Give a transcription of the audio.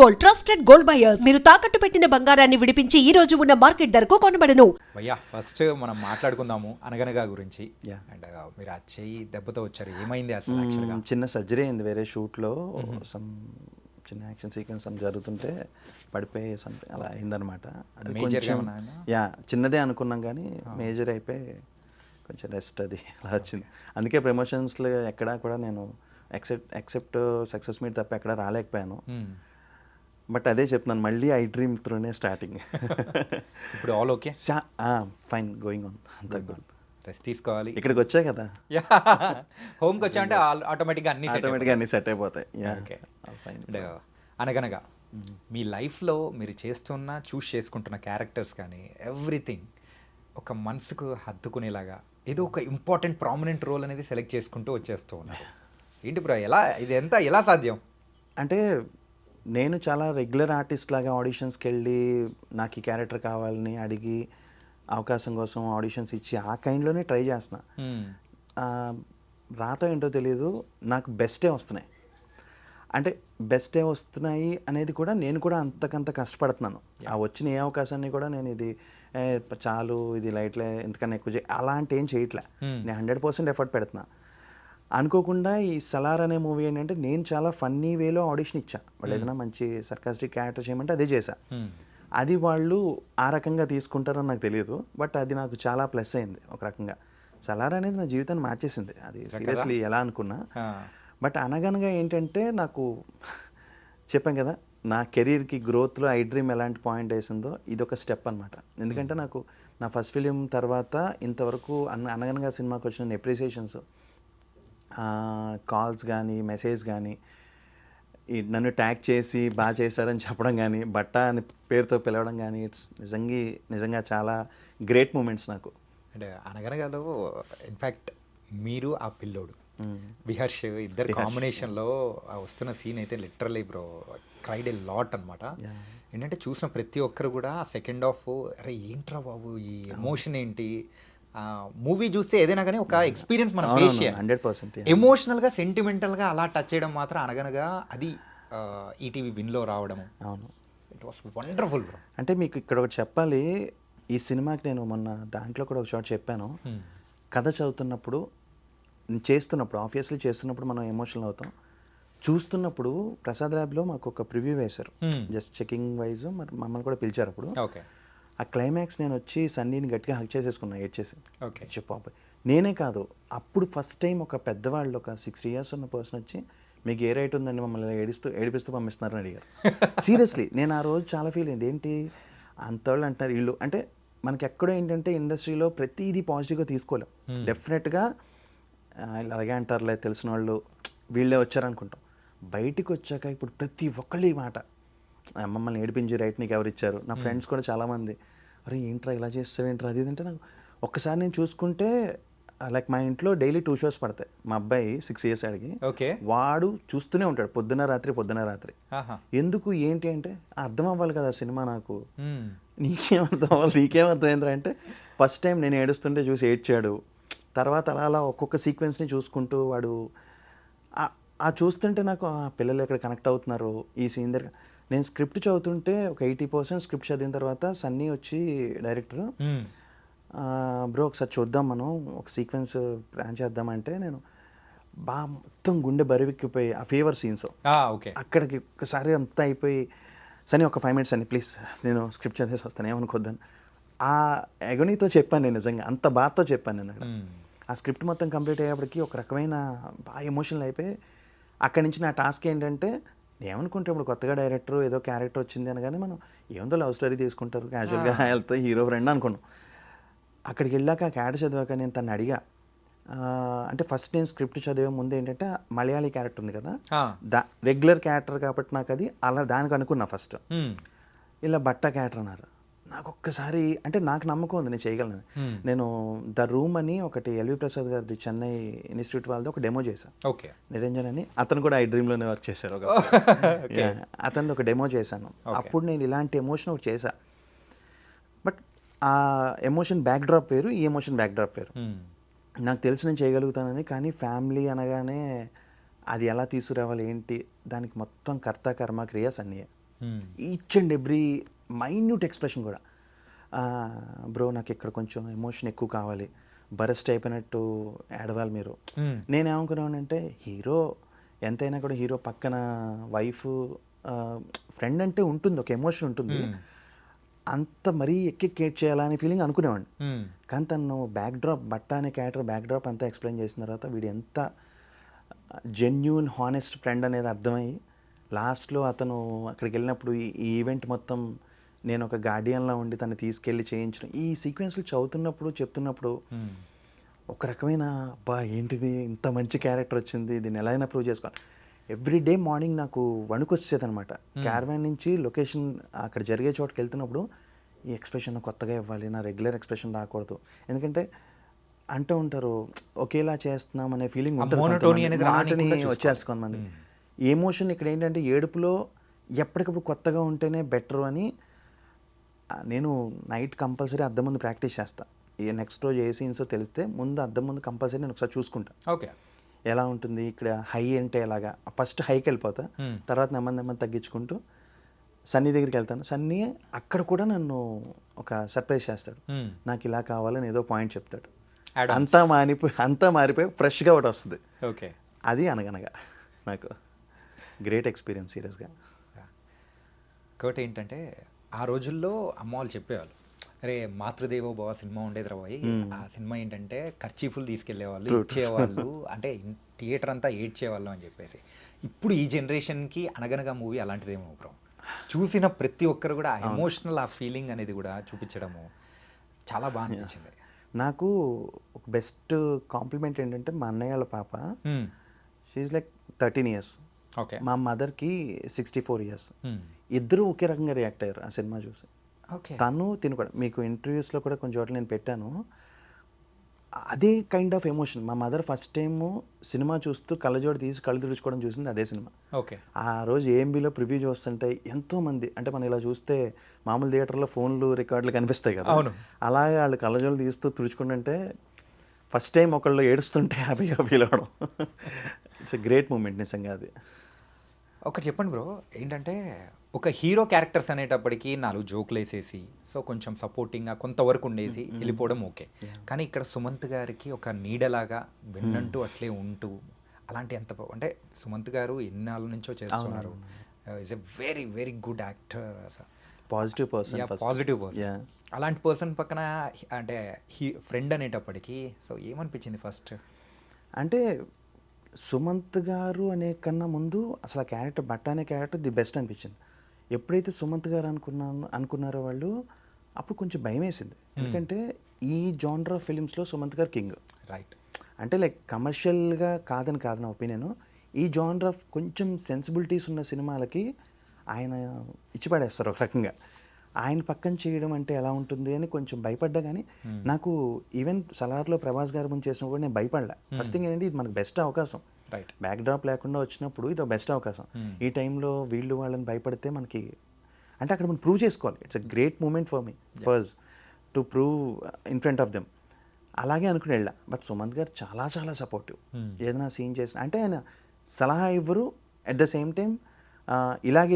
Gold, trusted gold buyers. మీరు తాకట్టు పెట్టిన బంగారాన్ని విడిపించి ఈ రోజు ఉన్న మార్కెట్ ధరకు కొనబడను. భయ్యా ఫస్ట్ మనం మాట్లాడుకుందాము అనగనగా గురించి. Yeah. అండ్ మీరు ఆ చెయ్యి దెబ్బతో వచ్చారు, ఏమైంది అసలు యాక్చువల్గా? చిన్న సర్జరీ అయింది వేరే షూట్లో. సమ్ చిన్న యాక్షన్ సీక్వెన్స్ జరుగుతుంటే పడిపోయి సంథింగ్ అలా అయిందనమాట. అది Major గా కొంచెం ఉన్నాయా? చిన్నదే అనుకున్నాం కానీ మేజర్ అయిపోయి కొంచెం రెస్ట్ అది అలా వచ్చింది. అందుకే ప్రమోషన్స్లో ఎక్కడా కూడా నేను ఎక్సెప్ట్ సక్సెస్ మీట్ తప్ప ఎక్కడా రాలేకపోయాను. బట్ అదే చెప్తున్నాను, మళ్ళీ ఐ డ్రీమ్ త్రూనే స్టార్టింగ్. ఇప్పుడు all okay, fine going on, అంతా గుడ్. రెస్ట్ తీసుకోవాలి. ఇక్కడికి వచ్చా కదా, హోమ్కి వచ్చా అంటే ఆటోమేటిక్గా అన్ని సెట్ అయిపోతాయి. ఓకే. ఫైన్. అనగనగా మీ లైఫ్లో మీరు చూస్ చేసుకుంటున్న క్యారెక్టర్స్ కానీ ఎవ్రీథింగ్ ఒక మనసుకు హత్తుకునేలాగా ఏదో ఒక ఇంపార్టెంట్ ప్రామినెంట్ రోల్ అనేది సెలెక్ట్ చేసుకుంటూ వచ్చేస్తూ ఉన్నారు. ఏంటి బ్రో, ఎలా సాధ్యం? అంటే నేను చాలా రెగ్యులర్ ఆర్టిస్ట్ లాగా ఆడిషన్స్కి వెళ్ళి నాకు ఈ క్యారెక్టర్ కావాలని అడిగి అవకాశం కోసం ఆడిషన్స్ ఇచ్చి ఆ కైండ్లోనే ట్రై చేస్తున్నా. రాతో ఏంటో తెలియదు, నాకు బెస్టే వస్తున్నాయి. అంటే బెస్టే వస్తున్నాయి అనేది కూడా నేను కూడా అంతకంత కష్టపడుతున్నాను. ఆ వచ్చిన ఏ అవకాశాన్ని కూడా నేను ఇది చాలు, ఇది లైట్లే, ఎంతకన్నా ఎక్కువ అలాంటి ఏం చేయట్లే. నేను 100% ఎఫర్ట్ పెడుతున్నా. అనుకోకుండా ఈ సలార్ అనే మూవీ ఏంటంటే నేను చాలా ఫన్నీ వేలో ఆడిషన్ ఇచ్చా. వాళ్ళు ఏదైనా మంచి సర్కాస్టిక్ క్యారెక్టర్ చేయమంటే అదే చేశా. అది వాళ్ళు ఆ రకంగా తీసుకుంటారని నాకు తెలియదు, బట్ అది నాకు చాలా ప్లస్ అయింది ఒక రకంగా. సలార్ అనేది నా జీవితాన్ని మార్చేసింది, అది సీరియస్లీ ఎలా అనుకున్నా. బట్ అనగనగా ఏంటంటే నాకు చెప్పాం కదా, నా కెరీర్కి గ్రోత్లో ఐ డ్రీమ్ ఎలాంటి పాయింట్ వేసిందో ఇదొక స్టెప్ అనమాట. ఎందుకంటే నాకు నా ఫస్ట్ ఫిలిం తర్వాత ఇంతవరకు అనగనగా సినిమాకి వచ్చిన ఎప్రిసియేషన్స్, కాల్స్ కానీ మెసేజ్ కానీ, నన్ను ట్యాగ్ చేసి బాగా చేశారని చెప్పడం కానీ, బట్ట అని పేరుతో పిలవడం కానీ, ఇట్స్ నిజంగా చాలా గ్రేట్ మూమెంట్స్ నాకు. అంటే అనగనగాలో ఇన్ఫ్యాక్ట్ మీరు ఆ పిల్లోడు విహర్ష్ ఇద్దరు కాంబినేషన్లో వస్తున్న సీన్ అయితే literally bro cried a lot అనమాట. ఏంటంటే చూసిన ప్రతి ఒక్కరు కూడా సెకండ్ హాఫ్ అరే ఏంట్రా బాబు ఈ ఎమోషన్ ఏంటి, మూవీ చూస్తే ఏదైనా కానీ ఒక ఎక్స్పీరియన్స్ మనం ఫేస్ చేయాలి. 100% ఎమోషనల్గా సెంటిమెంటల్గా అలా టచ్ చేయడం మాత్రం అనగనగా అది ఈటీవీ విన్లో రావడం. అవును, ఇట్ వాస్ వండర్ఫుల్ బ్రో. అంటే మీకు ఇక్కడ ఒకటి చెప్పాలి, ఈ సినిమాకి నేను మొన్న దాంట్లో కూడా ఒక షాట్ చెప్పాను. కథ చదువుతున్నప్పుడు ఆబ్వియస్లీ చేస్తున్నప్పుడు మనం ఎమోషనల్ అవుతాం. చూస్తున్నప్పుడు ప్రసాద్ ల్యాబ్లో మాకు ఒక ప్రివ్యూ వేశారు, జస్ట్ చెకింగ్ వైజ్. మరి మమ్మల్ని కూడా పిలిచారు అప్పుడు. ఓకే. ఆ క్లైమాక్స్ నేను వచ్చి సన్నీని గట్టిగా హక్ చేసేసుకున్నా, ఏడ్చేసి. ఓకే. చెప్పు నేనే కాదు, అప్పుడు ఫస్ట్ టైం ఒక పెద్దవాళ్ళు, ఒక 6 years ఉన్న పర్సన్ వచ్చి మీకు ఏ రైట్ ఉందండి మమ్మల్ని ఏడిపిస్తూ పంపిస్తున్నారని అడిగారు. సీరియస్లీ నేను ఆ రోజు చాలా ఫీల్ అయింది. ఏంటి అంతవాళ్ళు అంటున్నారు వీళ్ళు అంటే. మనకి ఎక్కడో ఏంటంటే ఇండస్ట్రీలో ప్రతిదీ పాజిటివ్గా తీసుకోలేం. డెఫినెట్గా అలాగే అంటారులే, తెలిసిన వాళ్ళు వీళ్ళే వచ్చారనుకుంటాం. బయటికి వచ్చాక ఇప్పుడు ప్రతి ఒక్కళ్ళు ఈ మాట, మమ్మల్ని ఏడిపించి రైట్ నీకు ఎవరు ఇచ్చారు. నా ఫ్రెండ్స్ కూడా చాలామంది, అరే ఏంట్రా ఇలా చేస్తావు ఏంట్రా అది అంటే. నాకు ఒక్కసారి నేను చూసుకుంటే లైక్ మా ఇంట్లో డైలీ 2 shows పడతాయి. మా అబ్బాయి 6 years అడిగి, ఓకే, వాడు చూస్తూనే ఉంటాడు పొద్దున్న రాత్రి. ఎందుకు ఏంటి అంటే అర్థం అవ్వాలి కదా సినిమా నాకు. నీకేం అర్థమైందిరా అంటే ఫస్ట్ టైం నేను ఏడుస్తుంటే చూసి ఏడ్చాడు. తర్వాత అలా ఒక్కొక్క సీక్వెన్స్ని చూసుకుంటూ వాడు ఆ చూస్తుంటే నాకు ఆ పిల్లలు ఎక్కడ కనెక్ట్ అవుతున్నారు ఈ సీన్ దగ్గర. నేను స్క్రిప్ట్ చదువుతుంటే ఒక 80% స్క్రిప్ట్ చదివిన తర్వాత సన్నీ వచ్చి డైరెక్టర్, బ్రో ఒకసారి చూద్దాం మనం ఒక సీక్వెన్స్ ప్లాన్ చేద్దామంటే, నేను బాగా మొత్తం గుండె బరివెక్కిపోయి ఆ ఫీవర్ సీన్స్ అక్కడికి ఒక్కసారి అంతా అయిపోయి, సన్నీ ఒక 5 minutes అని ప్లీజ్ నేను స్క్రిప్ట్ చదివేసి వస్తాను ఏమనుకోద్దాను. ఆ ఎగనీతో చెప్పాను నేను, నిజంగా అంత బాధతో చెప్పాను నేను అక్కడ. ఆ స్క్రిప్ట్ మొత్తం కంప్లీట్ అయ్యేప్పటికి ఒక రకమైన బాగా ఎమోషనల్ అయిపోయి, అక్కడి నుంచి నా టాస్క్ ఏంటంటే ఏమనుకుంటే ఇప్పుడు కొత్తగా డైరెక్టర్ ఏదో క్యారెక్టర్ వచ్చింది అనగానే మనం ఏముందో లవ్ స్టోరీ తీసుకుంటారు క్యాజువల్గా వెళ్తే హీరో ఫ్రెండ్ అనుకున్నాం. అక్కడికి వెళ్ళాక ఆ క్యారెక్టర్ చదివాక నేను తను అడిగా, అంటే ఫస్ట్ నేను స్క్రిప్ట్ చదివే ముందు ఏంటంటే మలయాళీ క్యారెక్టర్ ఉంది కదా, రెగ్యులర్ క్యారెక్టర్ కాబట్టి నాకు అది అలా దానికి అనుకున్నా ఫస్ట్. ఇలా బట్ట క్యారెక్టర్ అన్నారు. నాకు ఒక్కసారి అంటే నాకు నమ్మకం ఉంది నేను చేయగలను. నేను ద రూమ్ అని ఒకటి ఎల్వి ప్రసాద్ గారిది చెన్నై ఇన్స్టిట్యూట్ వాళ్ళది ఒక డెమో చేశాను. ఓకే. నిరంజన్ అని అతను కూడా ఐ డ్రీమ్లోనే వర్క్ చేశారు. అతను ఒక డెమో చేశాను. అప్పుడు నేను ఇలాంటి ఎమోషన్ ఒకటి చేశా. బట్ ఆ ఎమోషన్ బ్యాక్ డ్రాప్ వేరు, ఈ ఎమోషన్ బ్యాక్ డ్రాప్ వేరు. నాకు తెలిసి నేను చేయగలుగుతానని. కానీ ఫ్యామిలీ అనగానే అది ఎలా తీసుకురావాలి ఏంటి, దానికి మొత్తం కర్త కర్మ క్రియ సన్నీయే. Each and every minute expression కూడా. బ్రో నాకు ఇక్కడ కొంచెం ఎమోషన్ ఎక్కువ కావాలి, బరస్ట్ అయిపోయినట్టు ఏడవాలి మీరు. నేనేమనుకున్నానంటే హీరో ఎంతైనా కూడా హీరో పక్కన వైఫ్ ఫ్రెండ్ అంటే ఉంటుంది, ఒక ఎమోషన్ ఉంటుంది, అంత మరీ ఎక్కేట్ చేయాలని ఫీలింగ్ అనుకునేవాడిని. కానీ తను బ్యాక్డ్రాప్ బట్ట అనే క్యారెక్టర్ బ్యాక్డ్రాప్ అంతా ఎక్స్ప్లెయిన్ చేసిన తర్వాత వీడు ఎంత జెన్యూన్ హానెస్ట్ ఫ్రెండ్ అనేది అర్థమయ్యి లాస్ట్లో అతను అక్కడికి వెళ్ళినప్పుడు ఈ ఈవెంట్ మొత్తం నేను ఒక గార్డియన్లా ఉండి తను తీసుకెళ్ళి చేయించడం, ఈ సీక్వెన్స్లు చదువుతున్నప్పుడు చెప్తున్నప్పుడు ఒక రకమైన అబ్బా ఏంటిది ఇంత మంచి క్యారెక్టర్ వచ్చింది, దీన్ని ఎలా అయినా ప్రూవ్ చేసుకోవాలి. ఎవ్రీడే మార్నింగ్ నాకు వణుకొచ్చేది అనమాట. క్యారవాన్ నుంచి లొకేషన్ అక్కడ జరిగే చోటుకి వెళ్తున్నప్పుడు ఈ ఎక్స్ప్రెషన్ కొత్తగా ఇవ్వాలి, నా రెగ్యులర్ ఎక్స్ప్రెషన్ రాకూడదు. ఎందుకంటే అంటూ ఉంటారు ఒకేలా చేస్తున్నాం అనే ఫీలింగ్ ఉంటుంది, వచ్చేస్తుంది కొంతమంది. ఎమోషన్ ఇక్కడ ఏంటంటే ఏడుపులో ఎప్పటికప్పుడు కొత్తగా ఉంటేనే బెటర్ అని నేను నైట్ కంపల్సరీ అద్దం ముందు ప్రాక్టీస్ చేస్తాను. నెక్స్ట్ రోజు ఏ సీన్స్ తెలిస్తే ముందు అద్దం ముందు కంపల్సరీ నేను ఒకసారి చూసుకుంటాను. ఓకే ఎలా ఉంటుంది ఇక్కడ హై అంటే ఎలాగా, ఫస్ట్ హైకి వెళ్ళిపోతా, తర్వాత నెమ్మది తగ్గించుకుంటూ సన్నీ దగ్గరికి వెళ్తాను. సన్నీ అక్కడ కూడా నన్ను ఒక సర్ప్రైజ్ చేస్తాడు, నాకు ఇలా కావాలని ఏదో పాయింట్ చెప్తాడు, అంతా మారిపోయి ఫ్రెష్గా ఒకటి వస్తుంది. ఓకే అది అనగనగా నాకు గ్రేట్ ఎక్స్పీరియన్స్ సీరియస్గా. ఇంకోటి ఏంటంటే ఆ రోజుల్లో అమ్మ వాళ్ళు చెప్పేవాళ్ళు, అరే మాతృదేవో భవ సినిమా ఉండేది రాబోయి, ఆ సినిమా ఏంటంటే ఖర్చీఫుల్ తీసుకెళ్లేవాళ్ళు, ఇచ్చేవాళ్ళు, అంటే థియేటర్ అంతా ఏడ్చేవాళ్ళు అని చెప్పేసి. ఇప్పుడు ఈ జనరేషన్కి అనగనగా మూవీ అలాంటిదేమో బ్రో, చూసిన ప్రతి ఒక్కరు కూడా ఆ ఎమోషనల్ ఆ ఫీలింగ్ అనేది కూడా చూపించడము చాలా బాగా అనిపించింది నాకు. ఒక బెస్ట్ కాంప్లిమెంట్ ఏంటంటే మా అన్నయ్య వాళ్ళ పాప, షీఈ్ లైక్ 13 years, ఓకే, మా మదర్కి 64 years. ఇద్దరు ఒకే రకంగా రియాక్ట్ అయ్యారు ఆ సినిమా చూసి. ఓకే, తిను కూడా మీకు ఇంటర్వ్యూస్లో కూడా కొన్ని చోట్ల నేను పెట్టాను, అదే కైండ్ ఆఫ్ ఎమోషన్. మా మదర్ ఫస్ట్ టైం సినిమా చూస్తూ కళ్ళజోడు తీసి కళ్ళు తుడుచుకోవడం చూసింది అదే సినిమా. ఓకే, ఆ రోజు ఏఎంబీలో ప్రివ్యూ చూస్తుంటే ఎంతోమంది, అంటే మనం ఇలా చూస్తే మామూలు థియేటర్లో ఫోన్లు రికార్డులు కనిపిస్తాయి కదా, అలాగే వాళ్ళు కళ్ళజోడు తీస్తూ తుడుచుకుంటుంటే ఫస్ట్ టైం ఒకళ్ళు ఏడుస్తుంటే హ్యాపీగా ఫీల్ అవ్వడం, ఇట్స్ ఎ గ్రేట్ మూమెంట్ నిజంగా అది. ఒకటి చెప్పండి బ్రో, ఏంటంటే ఒక హీరో క్యారెక్టర్స్ అనేటప్పటికి 4 జోకులు వేసేసి సో కొంచెం సపోర్టింగ్గా కొంతవరకు ఉండేసి వెళ్ళిపోవడం ఓకే. కానీ ఇక్కడ సుమంత్ గారికి ఒక నీడలాగా వెన్నంటూ అట్లే ఉంటూ అలాంటి ఎంత అంటే సుమంత్ గారు ఎన్నాళ్ళ నుంచో చేస్తున్నారు, is a very very good actor, positive person. అలాంటి పర్సన్ పక్కన అంటే ఫ్రెండ్ అనేటప్పటికి సో ఏమనిపించింది ఫస్ట్? అంటే సుమంత్ గారు అనే కన్నా ముందు అసలు ఆ క్యారెక్టర్ బట్ట అనే క్యారెక్టర్ ది బెస్ట్ అనిపించింది. ఎప్పుడైతే సుమంత్ గారు అనుకున్నారో వాళ్ళు, అప్పుడు కొంచెం భయం వేసింది. ఎందుకంటే ఈ జానర్ ఆఫ్ ఫిలిమ్స్లో సుమంత్ గారు కింగ్. రైట్, అంటే లైక్ కమర్షియల్గా కాదు నా ఒపీనియన్. ఈ జానర్ ఆఫ్ కొంచెం సెన్సిబిలిటీస్ ఉన్న సినిమాలకి ఆయన ఇచ్చిపడేస్తారు ఒక రకంగా. ఆయన పక్కన చేయడం అంటే ఎలా ఉంటుంది అని కొంచెం భయపడ్డా. కానీ నాకు ఈవెన్ సలార్లో ప్రభాస్ గారి ముందు చేసినప్పుడు కూడా నేను భయపడలే. ఫస్ట్ థింగ్ ఏంటంటే ఇది మనకు బెస్ట్ అవకాశం, బ్యాక్ డ్రాప్ లేకుండా వచ్చినప్పుడు ఇది బెస్ట్ అవకాశం. ఈ టైంలో వీళ్ళు వాళ్ళని భయపడితే మనకి అంటే అక్కడ మనం ప్రూవ్ చేసుకోవాలి. It's a great moment for me first to prove in front of them. అలాగే అనుకుని వెళ్ళా. బట్ సుమంత్ గారు చాలా చాలా సపోర్టివ్. ఏదైనా సీన్ చేసిన అంటే ఆయన సలహా ఇవ్వరు, అట్ ద సేమ్ టైం ఇలాగే